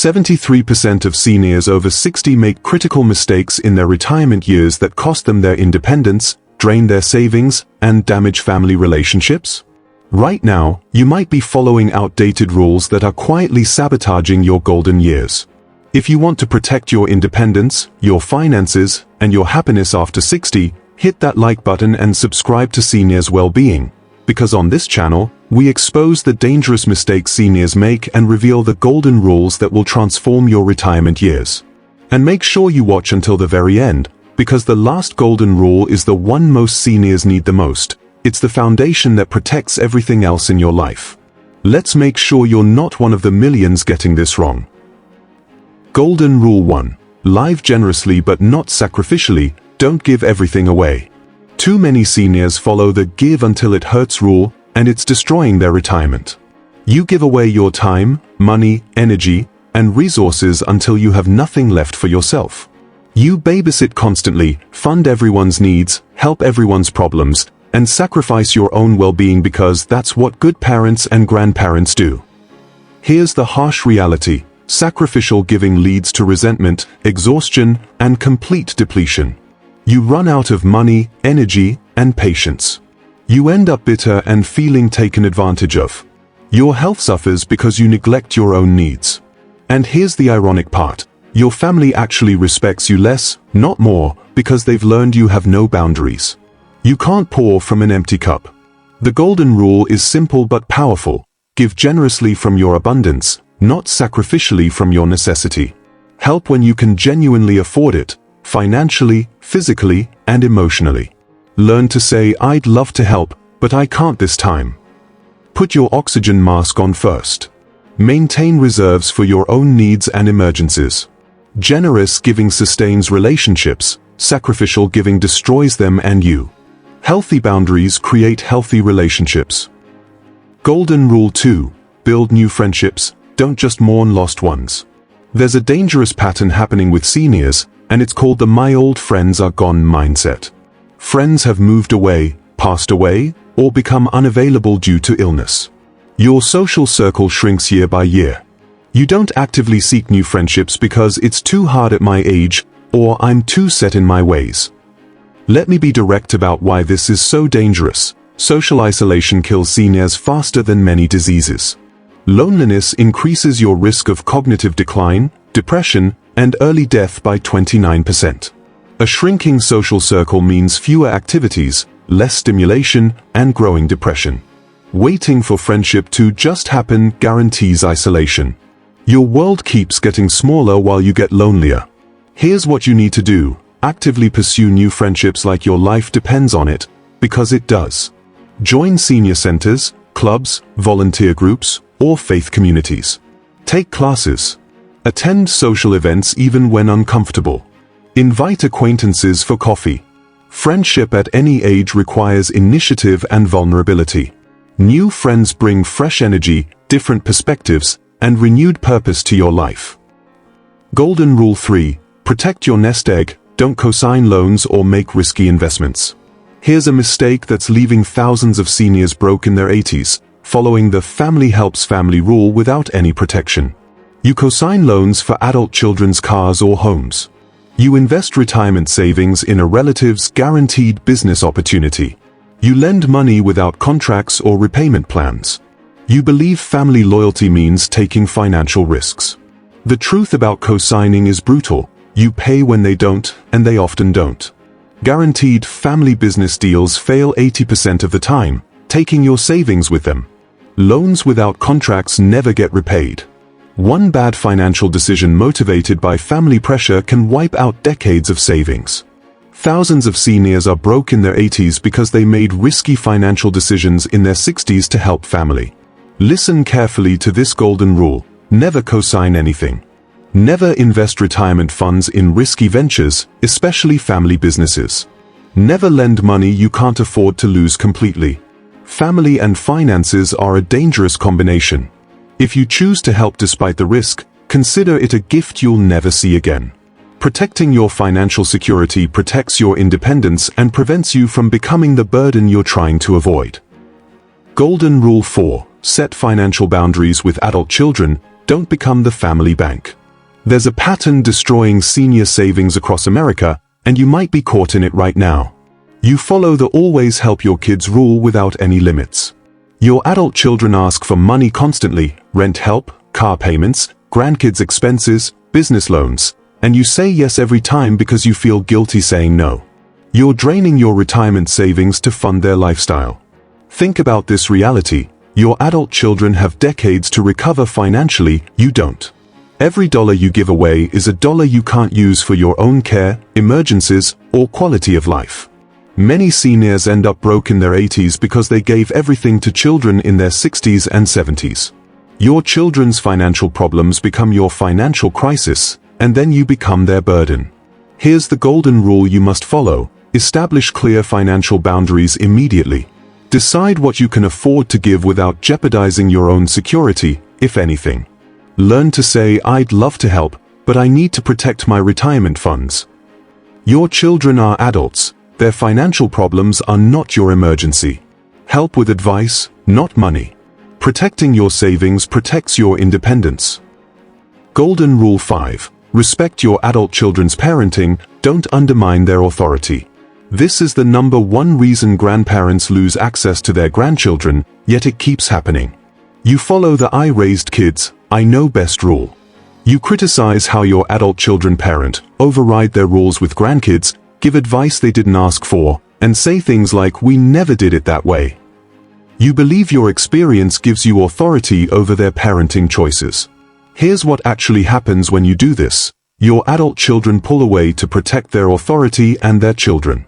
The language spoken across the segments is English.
73% of seniors over 60 make critical mistakes in their retirement years that cost them their independence, drain their savings, and damage family relationships. Right now, you might be following outdated rules that are quietly sabotaging your golden years. If you want to protect your independence, your finances, and your happiness after 60, hit that like button and subscribe to Seniors Wellbeing, because on this channel, we expose the dangerous mistakes seniors make and reveal the golden rules that will transform your retirement years. And make sure you watch until the very end, because the last golden rule is the one most seniors need the most. It's the foundation that protects everything else in your life. Let's make sure you're not one of the millions getting this wrong. Golden Rule 1. Live generously but not sacrificially, don't give everything away. Too many seniors follow the give until it hurts rule, and it's destroying their retirement. You give away your time, money, energy, and resources until you have nothing left for yourself. You babysit constantly, fund everyone's needs, help everyone's problems, and sacrifice your own well-being because that's what good parents and grandparents do. Here's the harsh reality: sacrificial giving leads to resentment, exhaustion, and complete depletion. You run out of money, energy, and patience. You end up bitter and feeling taken advantage of. Your health suffers because you neglect your own needs. And here's the ironic part: your family actually respects you less, not more, because they've learned you have no boundaries. You can't pour from an empty cup. The golden rule is simple but powerful: give generously from your abundance, not sacrificially from your necessity. Help when you can genuinely afford it, financially, physically, and emotionally. Learn to say, "I'd love to help, but I can't this time." Put your oxygen mask on first. Maintain reserves for your own needs and emergencies. Generous giving sustains relationships, sacrificial giving destroys them and you. Healthy boundaries create healthy relationships. Golden Rule 2. Build new friendships, don't just mourn lost ones. There's a dangerous pattern happening with seniors, and it's called the "my old friends are gone" mindset. Friends have moved away, passed away, or become unavailable due to illness. Your social circle shrinks year by year. You don't actively seek new friendships because it's too hard at my age, or I'm too set in my ways. Let me be direct about why this is so dangerous. Social isolation kills seniors faster than many diseases. Loneliness increases your risk of cognitive decline, depression, and early death by 29%. A shrinking social circle means fewer activities, less stimulation, and growing depression. Waiting for friendship to just happen guarantees isolation. Your world keeps getting smaller while you get lonelier. Here's what you need to do: actively pursue new friendships like your life depends on it, because it does. Join senior centers, clubs, volunteer groups, or faith communities. Take classes. Attend social events even when uncomfortable. Invite acquaintances for coffee. Friendship at any age requires initiative and vulnerability. New friends bring fresh energy, different perspectives, and renewed purpose to your life. Golden Rule 3. Protect your nest egg, don't co-sign loans or make risky investments. Here's a mistake that's leaving thousands of seniors broke in their 80s, following the family helps family rule without any protection. You co-sign loans for adult children's cars or homes. You invest retirement savings in a relative's guaranteed business opportunity. You lend money without contracts or repayment plans. You believe family loyalty means taking financial risks. The truth about co-signing is brutal. You pay when they don't, and they often don't. Guaranteed family business deals fail 80% of the time, taking your savings with them. Loans without contracts never get repaid. One bad financial decision motivated by family pressure can wipe out decades of savings. Thousands of seniors are broke in their 80s because they made risky financial decisions in their 60s to help family. Listen carefully to this golden rule: never co-sign anything. Never invest retirement funds in risky ventures, especially family businesses. Never lend money you can't afford to lose completely. Family and finances are a dangerous combination. If you choose to help despite the risk, consider it a gift you'll never see again. Protecting your financial security protects your independence and prevents you from becoming the burden you're trying to avoid. Golden Rule 4. Set financial boundaries with adult children, don't become the family bank. There's a pattern destroying senior savings across America, and you might be caught in it right now. You follow the always help your kids rule without any limits. Your adult children ask for money constantly, rent help, car payments, grandkids' expenses, business loans, and you say yes every time because you feel guilty saying no. You're draining your retirement savings to fund their lifestyle. Think about this reality. Your adult children have decades to recover financially, you don't. Every dollar you give away is a dollar you can't use for your own care, emergencies, or quality of life. Many seniors end up broke in their 80s because they gave everything to children in their 60s and 70s. Your children's financial problems become your financial crisis, and then you become their burden. Here's the golden rule you must follow. Establish clear financial boundaries immediately. Decide what you can afford to give without jeopardizing your own security, if anything. Learn to say, "I'd love to help, but I need to protect my retirement funds." Your children are adults. Their financial problems are not your emergency. Help with advice, not money. Protecting your savings protects your independence. Golden Rule 5. Respect your adult children's parenting, don't undermine their authority. This is the number one reason grandparents lose access to their grandchildren, yet it keeps happening. You follow the "I raised kids, I know best" rule. You criticize how your adult children parent, override their rules with grandkids, give advice they didn't ask for, and say things like "we never did it that way." You believe your experience gives you authority over their parenting choices. Here's what actually happens when you do this. Your adult children pull away to protect their authority and their children.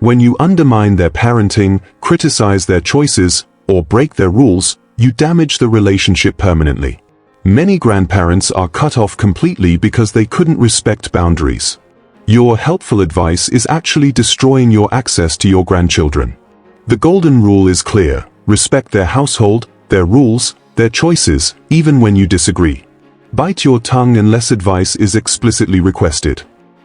When you undermine their parenting, criticize their choices, or break their rules, you damage the relationship permanently. Many grandparents are cut off completely because they couldn't respect boundaries. Your helpful advice is actually destroying your access to your grandchildren. The golden rule is clear. Respect their household, their rules, their choices, even when you disagree. Bite your tongue unless advice is explicitly requested.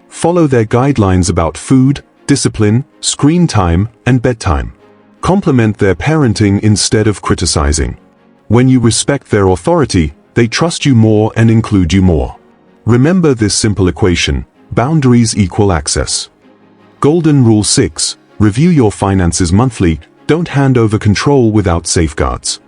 Follow their guidelines about food, discipline, screen time, and bedtime. Compliment their parenting instead of criticizing. When you respect their authority, they trust you more and include you more. Remember this simple equation: boundaries equal access. Golden Rule 6. Review your finances monthly, don't hand over control without safeguards.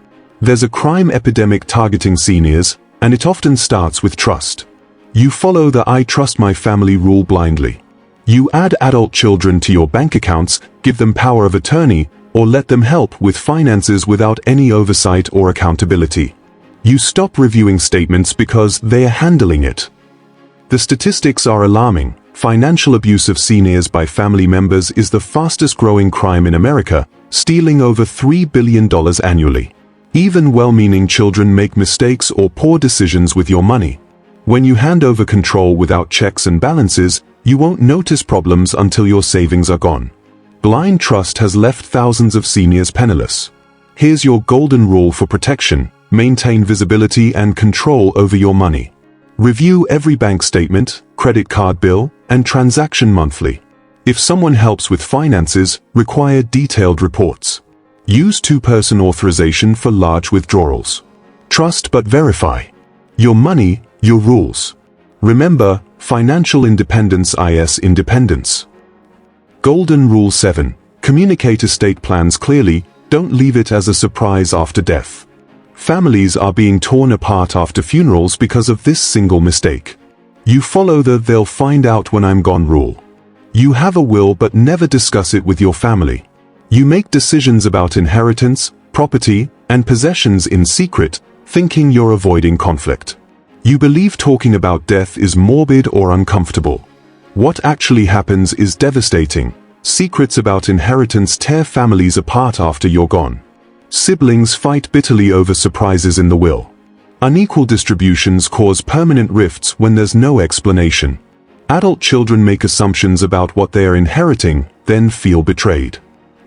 There's a crime epidemic targeting seniors, and it often starts with trust. You follow the "I trust my family" rule blindly. You add adult children to your bank accounts, give them power of attorney, or let them help with finances without any oversight or accountability. You stop reviewing statements because they are handling it. The statistics are alarming. Financial abuse of seniors by family members is the fastest growing crime in America, stealing over $3 billion annually. Even well-meaning children make mistakes or poor decisions with your money. When you hand over control without checks and balances, you won't notice problems until your savings are gone. Blind trust has left thousands of seniors penniless. Here's your golden rule for protection: maintain visibility and control over your money. Review every bank statement, credit card bill, and transaction monthly. If someone helps with finances, require detailed reports. Use two-person authorization for large withdrawals. Trust but verify. Your money, your rules. Remember, financial independence is independence. Golden Rule 7. Communicate estate plans clearly, don't leave it as a surprise after death. Families are being torn apart after funerals because of this single mistake. You follow the "they'll find out when I'm gone" rule. You have a will but never discuss it with your family. You make decisions about inheritance, property, and possessions in secret, thinking you're avoiding conflict. You believe talking about death is morbid or uncomfortable. What actually happens is devastating. Secrets about inheritance tear families apart after you're gone. Siblings fight bitterly over surprises in the will. Unequal distributions cause permanent rifts when there's no explanation. Adult children make assumptions about what they are inheriting, then feel betrayed.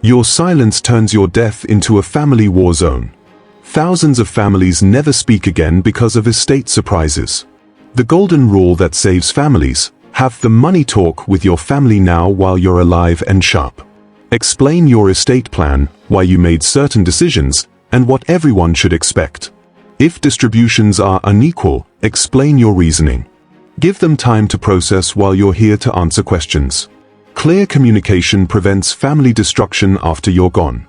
Your silence turns your death into a family war zone. Thousands of families never speak again because of estate surprises. The golden rule that saves families: have the money talk with your family now while you're alive and sharp. Explain your estate plan, why you made certain decisions, and what everyone should expect. If distributions are unequal, explain your reasoning. Give them time to process while you're here to answer questions. Clear communication prevents family destruction after you're gone.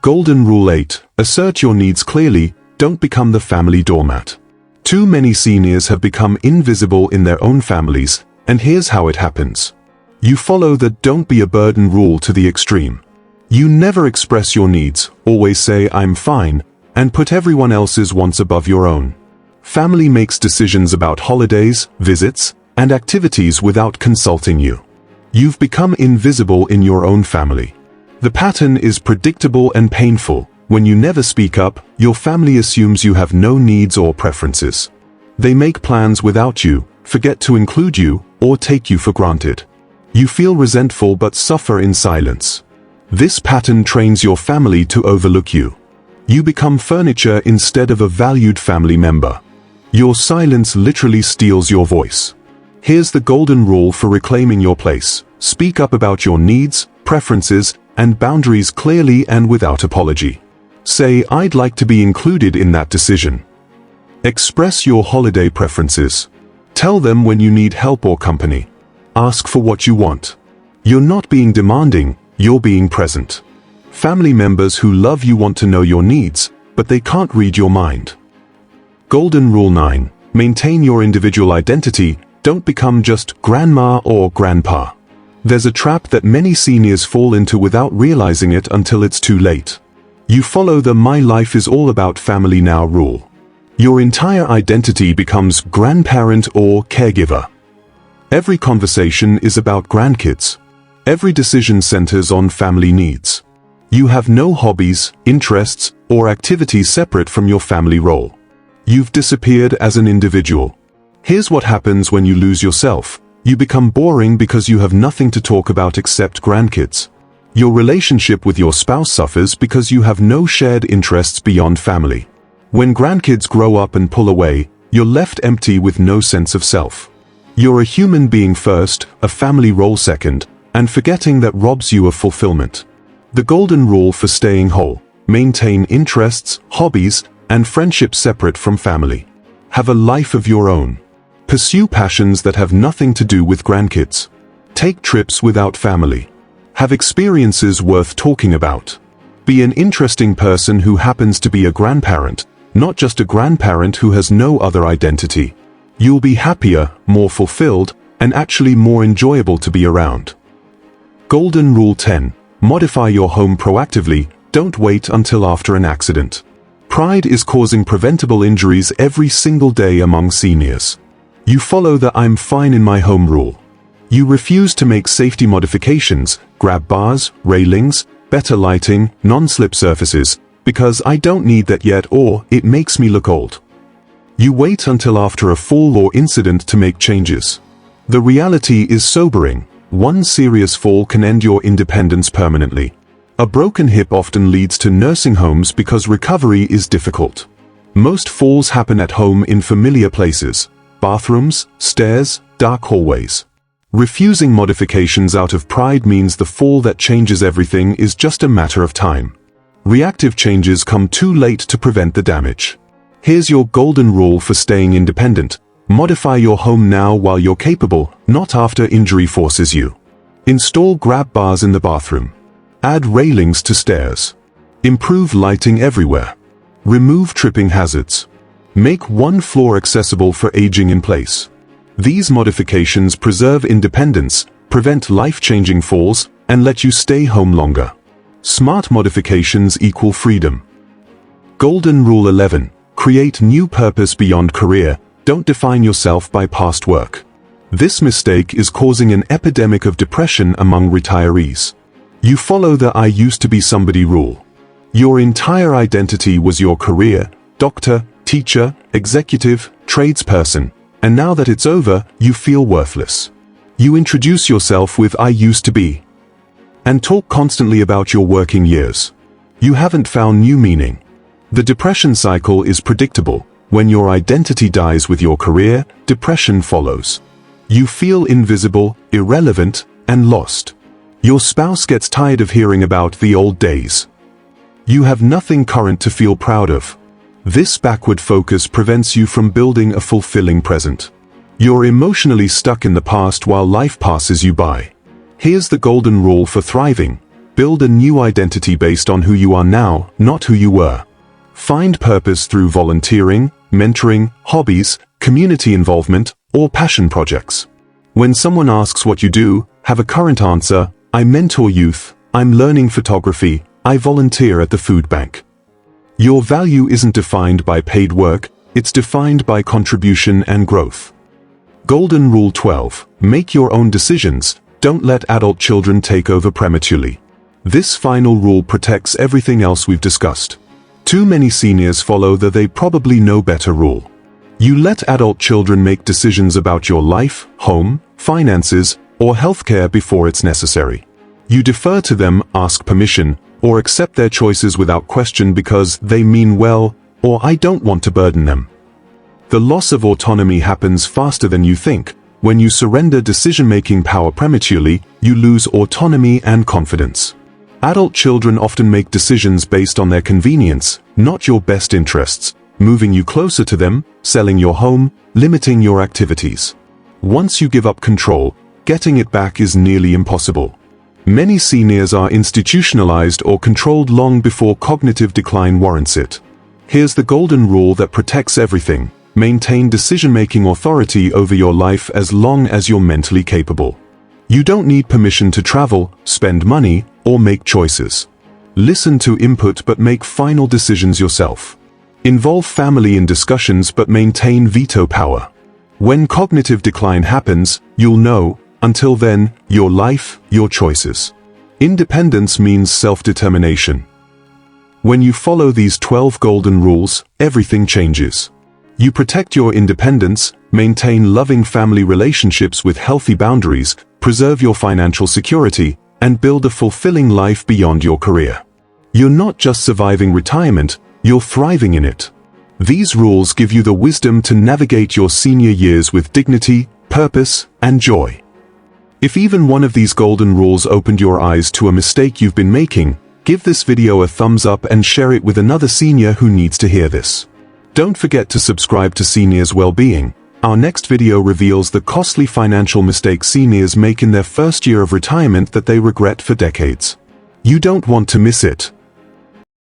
Golden Rule 8. Assert your needs clearly, don't become the family doormat. Too many seniors have become invisible in their own families, and here's how it happens. You follow the "don't be a burden" rule to the extreme. You never express your needs, always say "I'm fine," and put everyone else's wants above your own. Family makes decisions about holidays, visits, and activities without consulting you. You've become invisible in your own family. The pattern is predictable and painful. When you never speak up, your family assumes you have no needs or preferences. They make plans without you, forget to include you, or take you for granted. You feel resentful but suffer in silence. This pattern trains your family to overlook you. You become furniture instead of a valued family member. Your silence literally steals your voice. Here's the golden rule for reclaiming your place. Speak up about your needs, preferences, and boundaries clearly and without apology. Say, "I'd like to be included in that decision." Express your holiday preferences. Tell them when you need help or company. Ask for what you want. You're not being demanding, you're being present. Family members who love you want to know your needs, but they can't read your mind. Golden Rule 9. Maintain your individual identity, don't become just grandma or grandpa. There's a trap that many seniors fall into without realizing it until it's too late. You follow the "my life is all about family now" rule. Your entire identity becomes grandparent or caregiver. Every conversation is about grandkids. Every decision centers on family needs. You have no hobbies, interests, or activities separate from your family role. You've disappeared as an individual. Here's what happens when you lose yourself. You become boring because you have nothing to talk about except grandkids. Your relationship with your spouse suffers because you have no shared interests beyond family. When grandkids grow up and pull away, you're left empty with no sense of self. You're a human being first, a family role second, and forgetting that robs you of fulfillment. The golden rule for staying whole: maintain interests, hobbies, and friendships separate from family. Have a life of your own. Pursue passions that have nothing to do with grandkids. Take trips without family. Have experiences worth talking about. Be an interesting person who happens to be a grandparent, not just a grandparent who has no other identity. You'll be happier, more fulfilled, and actually more enjoyable to be around. Golden Rule 10. Modify your home proactively, don't wait until after an accident. Pride is causing preventable injuries every single day among seniors. You follow the "I'm fine in my home" rule. You refuse to make safety modifications, grab bars, railings, better lighting, non-slip surfaces, because "I don't need that yet" or "it makes me look old." You wait until after a fall or incident to make changes. The reality is sobering. One serious fall can end your independence permanently. A broken hip often leads to nursing homes because recovery is difficult. Most falls happen at home in familiar places: bathrooms, stairs, dark hallways. Refusing modifications out of pride means the fall that changes everything is just a matter of time. Reactive changes come too late to prevent the damage. Here's your golden rule for staying independent: modify your home now while you're capable, not after injury forces you. Install grab bars in the bathroom. Add railings to stairs. Improve lighting everywhere. Remove tripping hazards. Make one floor accessible for aging in place. These modifications preserve independence, prevent life-changing falls, and let you stay home longer. Smart modifications equal freedom. Golden Rule 11. Create new purpose beyond career, don't define yourself by past work. This mistake is causing an epidemic of depression among retirees. You follow the "I used to be somebody" rule. Your entire identity was your career: doctor, teacher, executive, tradesperson, and now that it's over, you feel worthless. You introduce yourself with "I used to be" and talk constantly about your working years. You haven't found new meaning. The depression cycle is predictable. When your identity dies with your career, depression follows. You feel invisible, irrelevant, and lost. Your spouse gets tired of hearing about the old days. You have nothing current to feel proud of. This backward focus prevents you from building a fulfilling present. You're emotionally stuck in the past while life passes you by. Here's the golden rule for thriving. Build a new identity based on who you are now, not who you were. Find purpose through volunteering, mentoring, hobbies, community involvement, or passion projects. When someone asks what you do, have a current answer: I mentor youth, I'm learning photography, I volunteer at the food bank. Your value isn't defined by paid work, it's defined by contribution and growth. Golden Rule 12. Make your own decisions, don't let adult children take over prematurely. This final rule protects everything else we've discussed. Too many seniors follow the "they probably know better" rule. You let adult children make decisions about your life, home, finances, or healthcare before it's necessary. You defer to them, ask permission, or accept their choices without question because they mean well, or I don't want to burden them. The loss of autonomy happens faster than you think. When you surrender decision-making power prematurely, you lose autonomy and confidence. Adult children often make decisions based on their convenience, not your best interests, moving you closer to them, selling your home, limiting your activities. Once you give up control, getting it back is nearly impossible. Many seniors are institutionalized or controlled long before cognitive decline warrants it. Here's the golden rule that protects everything. Maintain decision-making authority over your life as long as you're mentally capable. You don't need permission to travel, spend money, or make choices. Listen to input but make final decisions yourself. Involve family in discussions but maintain veto power. When cognitive decline happens, you'll know. Until then, your life, your choices. Independence means self-determination. When you follow these 12 golden rules, everything changes. You protect your independence, maintain loving family relationships with healthy boundaries, preserve your financial security, and build a fulfilling life beyond your career. You're not just surviving retirement, you're thriving in it. These rules give you the wisdom to navigate your senior years with dignity, purpose, and joy. If even one of these golden rules opened your eyes to a mistake you've been making, give this video a thumbs up and share it with another senior who needs to hear this. Don't forget to subscribe to Seniors Wellbeing. Our next video reveals the costly financial mistakes seniors make in their first year of retirement that they regret for decades. You don't want to miss it.